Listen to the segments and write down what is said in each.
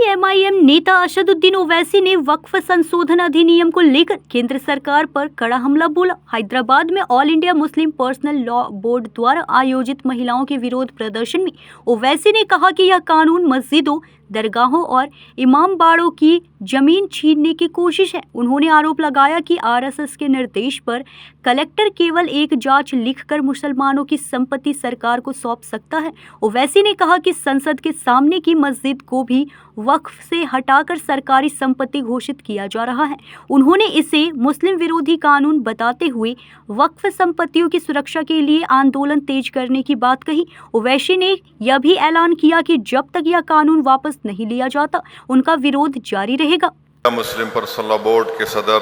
MIM नेता असदुद्दीन ओवैसी ने वक्फ संशोधन अधिनियम को लेकर केंद्र सरकार पर कड़ा हमला बोला। हैदराबाद में all India Muslim personal law board द्वारा आयोजित महिलाओं के विरोध प्रदर्शन में ओवैसी ने कहा कि यह कानून मस्जिदों, दरगाहों और इमाम बाड़ों की जमीन छीनने की कोशिश है। उन्होंने आरोप लगाया कि आरएसएस के निर्देश पर कलेक्टर केवल एक जांच लिखकर मुसलमानों की संपत्ति सरकार को सौंप सकता है। ओवैसी ने कहा कि संसद के सामने की मस्जिद को भी वक्फ से हटाकर सरकारी संपत्ति घोषित किया जा रहा है। उन्होंने इसे मुस्लिम विरोधी कानून बताते हुए वक्फ संपत्तियों की सुरक्षा के लिए आंदोलन तेज करने की बात कही। ओवैसी ने यह भी ऐलान किया कि जब तक यह कानून वापस नहीं लिया जाता, उनका विरोध जारी रहेगा। मुस्लिम पर्सनल लॉ बोर्ड के सदर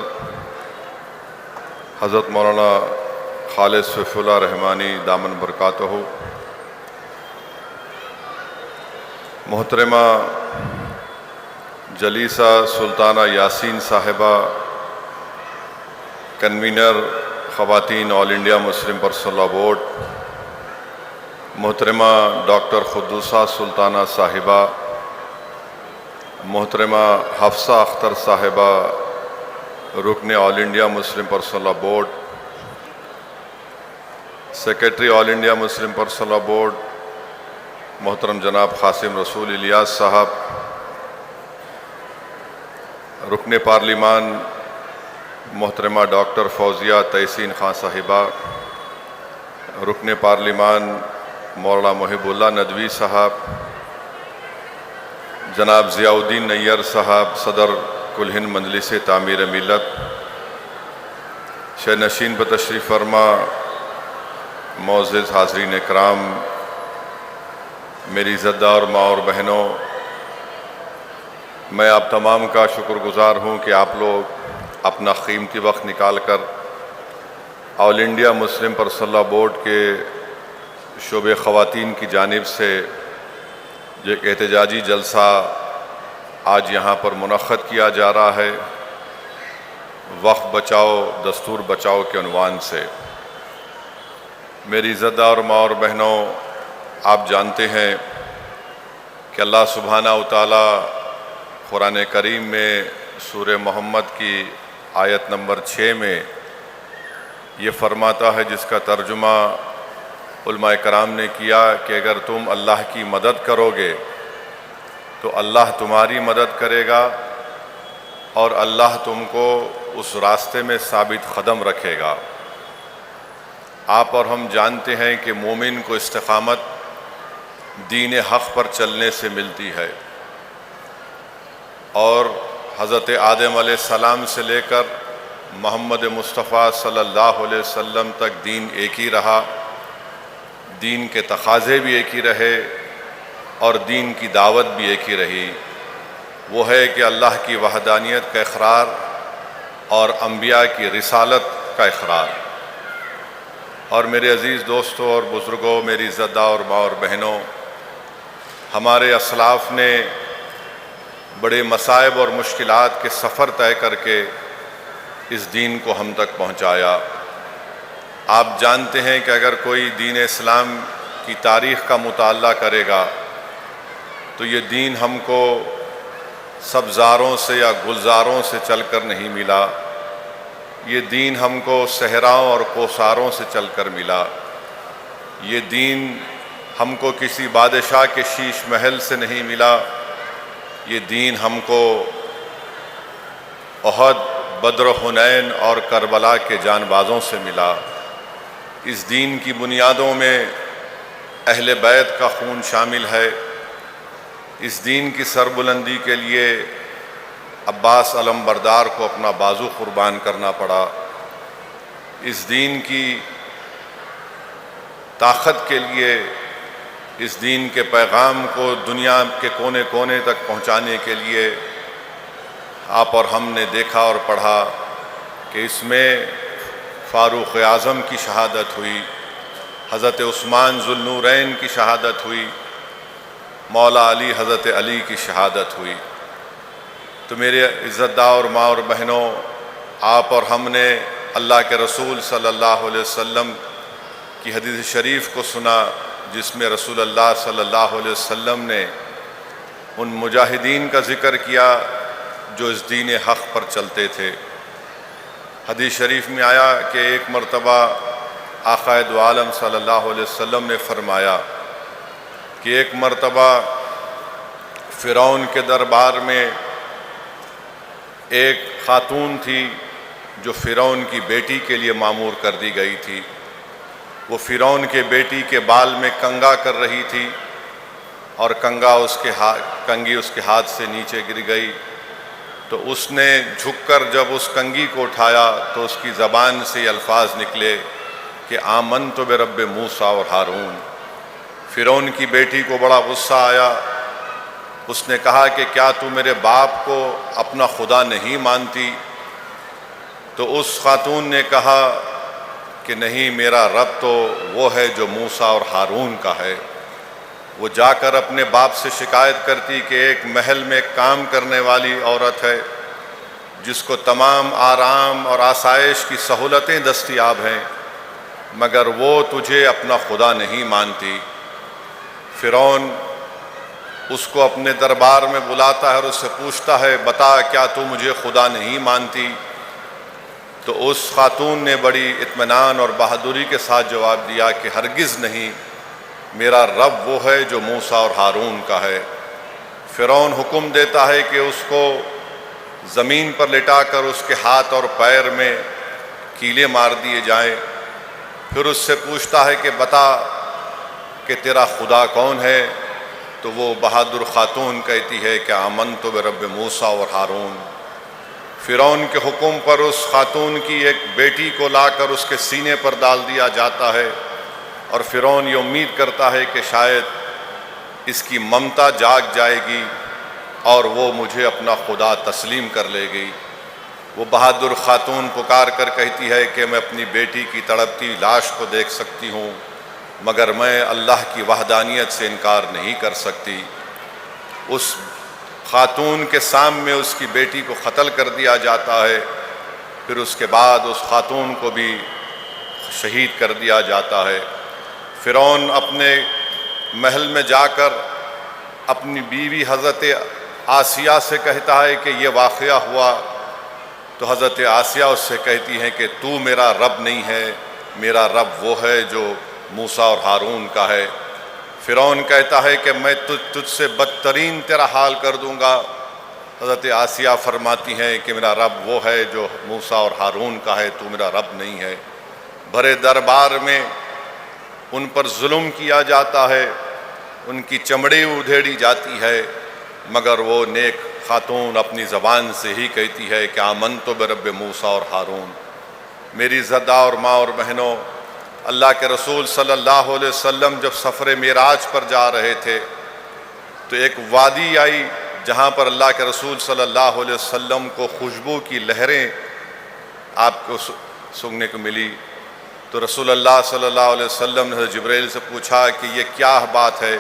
हज़रत मौलाना खालिद सैफुल्लाह रहमानी दामन बरकातहू, मोहतरमा जलीसा सुल्ताना यासीन साहिबा, कन्वीनर ख़वातीन all India Muslim personal law board, मोहतरमा डॉक्टर खुद्दूसा सुल्ताना साहिबा, मोहतरमा हफ्सा अख्तर साहिबा, रुकन all India Muslim personal law board, secretary all India Muslim personal law board मोहतरम जनाब क़ासिम रसूल इलियास साहब, रुकन पार्लिमान मोहतरमा डॉक्टर फौजिया तहसीन खां साहिबा, रुकन पार्लिमान मौलाना मुहिबुल्लाह नदवी साहब, जनाब ज़ियाउद्दीन नैयर साहब सदर कुल हिंद मजलिस तामीर मिलत, शह नशीन पर तशरीफ़ फरमा मोअज़्ज़िज़ हाज़रीन इकराम, मेरी इज़्ज़तदार माँ और बहनों, मैं आप तमाम का शुक्रगुज़ार हूँ कि आप लोग अपना कीमती वक्त निकाल कर all India Muslim personal law board के शोबे ख़वातीन की जानिब से एक एहतजाजी जलसा आज यहाँ पर मुनक़्क़द किया जा रहा है, वक्फ बचाओ दस्तूर बचाओ के उन्वान से। मेरी इज़्ज़तदार माँ और बहनों, आप जानते हैं कि अल्लाह सुब्हानहू तआला कुरान करीम में सूरह मोहम्मद की आयत नंबर 6 में ये फरमाता है, जिसका तर्जुमा उलमाए कराम ने किया कि अगर तुम अल्लाह की मदद करोगे तो अल्लाह तुम्हारी मदद करेगा और अल्लाह तुमको उस रास्ते में साबित कदम रखेगा। आप और हम जानते हैं कि मोमिन को इस्तिक़ामत दीन हक़ पर चलने से मिलती है और हज़रत आदम अलैहिस्सलाम से लेकर मोहम्मद मुस्तफ़ा सल्लल्लाहु अलैहि वसल्लम तक दीन एक ही रहा, दीन के तक़ाज़े भी एक ही रहे और दीन की दावत भी एक ही रही। वो है कि अल्लाह की वहदानियत का इक़रार और अम्बिया की रिसालत का इक़रार। और मेरे अज़ीज़ दोस्तों और बुज़ुर्गों, मेरी इज़्ज़तदार माँ और बहनों, हमारे असलाफ़ ने बड़े मसाइब और मुश्किलात के सफ़र तय करके इस दीन को हम तक पहुँचाया। आप जानते हैं कि अगर कोई दीन इस्लाम की तारीख़ का मुताला करेगा तो ये दीन हमको सब्ज़ारों से या गुलज़ारों से चलकर नहीं मिला, ये दीन हमको सहराओं और कोसारों से चलकर मिला। ये दीन हमको किसी बादशाह के शीश महल से नहीं मिला, ये दीन हमको उहद, बद्र, हुनैन और करबला के जानबाजों से मिला। इस दीन की बुनियादों में अहले बैत का खून शामिल है। इस दीन की सरबुलंदी के लिए अब्बास अलमबरदार को अपना बाजू कुर्बान करना पड़ा। इस दीन की ताकत के लिए, इस दीन के पैगाम को दुनिया के कोने कोने तक पहुंचाने के लिए आप और हमने देखा और पढ़ा कि इसमें फ़ारूक़ आज़म की शहादत हुई, हज़रत उस्मान ज़ुल्नूरैन की शहादत हुई, मौला अली हज़रत अली की शहादत हुई। तो मेरे इज़्ज़तदार माँ और बहनों, आप और हमने अल्लाह के रसूल सल्लल्लाहु अलैहि वसल्लम की हदीस शरीफ को सुना, जिसमें रसूल अल्लाह सल्लल्लाहु अलैहि वसल्लम ने ان مجاہدین کا ذکر کیا جو اس دین حق پر چلتے تھے۔ حدیث شریف میں آیا کہ ایک مرتبہ آقا دو عالم صلی اللہ علیہ وسلم نے فرمایا کہ ایک مرتبہ فرعون کے دربار میں ایک خاتون تھی جو فرعون کی بیٹی کے لیے مامور کر دی گئی تھی۔ وہ فرعون کے بیٹی کے بال میں کنگا کر رہی تھی اور کنگھی اس کے ہاتھ سے نیچے گر گئی، تو اس نے جھک کر جب اس کنگھی کو اٹھایا تو اس کی زبان سے یہ الفاظ نکلے کہ آمنت برب موسیٰ اور ہارون۔ فرعون کی بیٹی کو بڑا غصہ آیا، اس نے کہا کہ کیا تو میرے باپ کو اپنا خدا نہیں مانتی؟ تو اس خاتون نے کہا کہ نہیں، میرا رب تو وہ ہے جو موسیٰ اور ہارون کا ہے۔ وہ جا کر اپنے باپ سے شکایت کرتی کہ ایک محل میں کام کرنے والی عورت ہے جس کو تمام آرام اور آسائش کی سہولتیں دستیاب ہیں، مگر وہ تجھے اپنا خدا نہیں مانتی۔ فرعون اس کو اپنے دربار میں بلاتا ہے اور اس سے پوچھتا ہے بتا کیا تو مجھے خدا نہیں مانتی؟ تو اس خاتون نے بڑی اطمینان اور بہادری کے ساتھ جواب دیا کہ ہرگز نہیں، میرا رب وہ ہے جو موسیٰ اور ہارون کا ہے۔ فرعون حکم دیتا ہے کہ اس کو زمین پر لٹا کر اس کے ہاتھ اور پیر میں کیلے مار دیے جائیں، پھر اس سے پوچھتا ہے کہ بتا کہ تیرا خدا کون ہے؟ تو وہ بہادر خاتون کہتی ہے کہ آمنت برب موسیٰ اور ہارون۔ فرعون کے حکم پر اس خاتون کی ایک بیٹی کو لا کر اس کے سینے پر ڈال دیا جاتا ہے، اور فرعون یہ امید کرتا ہے کہ شاید اس کی ممتا جاگ جائے گی اور وہ مجھے اپنا خدا تسلیم کر لے گی۔ وہ بہادر خاتون پکار کر کہتی ہے کہ میں اپنی بیٹی کی تڑپتی لاش کو دیکھ سکتی ہوں، مگر میں اللہ کی وحدانیت سے انکار نہیں کر سکتی۔ اس خاتون کے سامنے اس کی بیٹی کو قتل کر دیا جاتا ہے، پھر اس کے بعد اس خاتون کو بھی شہید کر دیا جاتا ہے۔ فرعون اپنے محل میں جا کر اپنی بیوی حضرت آسیہ سے کہتا ہے کہ یہ واقعہ ہوا، تو حضرت آسیہ اس سے کہتی ہیں کہ تو میرا رب نہیں ہے، میرا رب وہ ہے جو موسیٰ اور ہارون کا ہے۔ فرعون کہتا ہے کہ میں تجھ سے بدترین تیرا حال کر دوں گا۔ حضرت آسیہ فرماتی ہیں کہ میرا رب وہ ہے جو موسیٰ اور ہارون کا ہے، تو میرا رب نہیں ہے۔ بھرے دربار میں ان پر ظلم کیا جاتا ہے، ان کی چمڑی ادھیڑی جاتی ہے، مگر وہ نیک خاتون اپنی زبان سے ہی کہتی ہے کہ آمنت برب موسیٰ اور ہارون۔ میری زدہ اور ماں اور بہنوں، اللہ کے رسول صلی اللہ علیہ وسلم جب سفر معراج پر جا رہے تھے تو ایک وادی آئی جہاں پر اللہ کے رسول صلی اللہ علیہ وسلم کو خوشبو کی لہریں آپ کو سننے کو ملی۔ تو رسول اللہ صلی اللہ علیہ وسلم نے حضرت جبرائیل سے پوچھا کہ یہ کیا بات ہے؟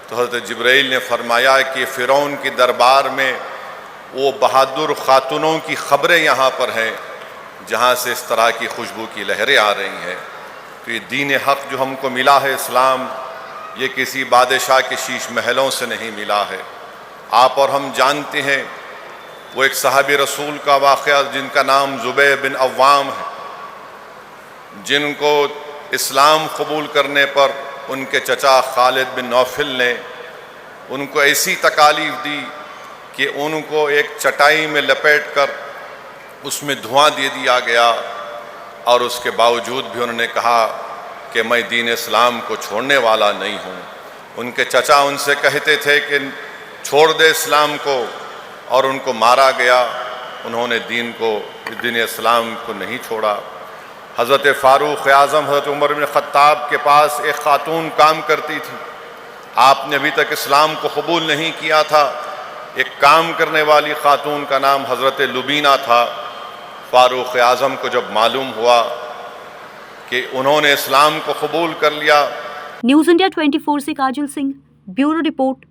تو حضرت جبرائیل نے فرمایا کہ فرعون کی دربار میں وہ بہادر خاتونوں کی خبریں یہاں پر ہیں جہاں سے اس طرح کی خوشبو کی لہریں آ رہی ہیں۔ تو یہ دین حق جو ہم کو ملا ہے اسلام، یہ کسی بادشاہ کے شیش محلوں سے نہیں ملا ہے۔ آپ اور ہم جانتے ہیں وہ ایک صحابی رسول کا واقعہ جن کا نام زبیر بن عوام ہے، جن کو اسلام قبول کرنے پر ان کے چچا خالد بن نوفل نے ان کو ایسی تکالیف دی کہ ان کو ایک چٹائی میں لپیٹ کر اس میں دھواں دے دیا گیا، اور اس کے باوجود بھی انہوں نے کہا کہ میں دین اسلام کو چھوڑنے والا نہیں ہوں۔ ان کے چچا ان سے کہتے تھے کہ چھوڑ دے اسلام کو، اور ان کو مارا گیا۔ انہوں نے دین اسلام کو نہیں چھوڑا۔ حضرت فاروق اعظم حضرت عمر بن خطاب کے پاس ایک خاتون کام کرتی تھی، آپ نے ابھی تک اسلام کو قبول نہیں کیا تھا۔ ایک کام کرنے والی خاتون کا نام حضرت لبینہ تھا۔ فاروق اعظم کو جب معلوم ہوا کہ انہوں نے اسلام کو قبول کر لیا۔ نیوز انڈیا 24 سے کاجل سنگھ، بیورو رپورٹ۔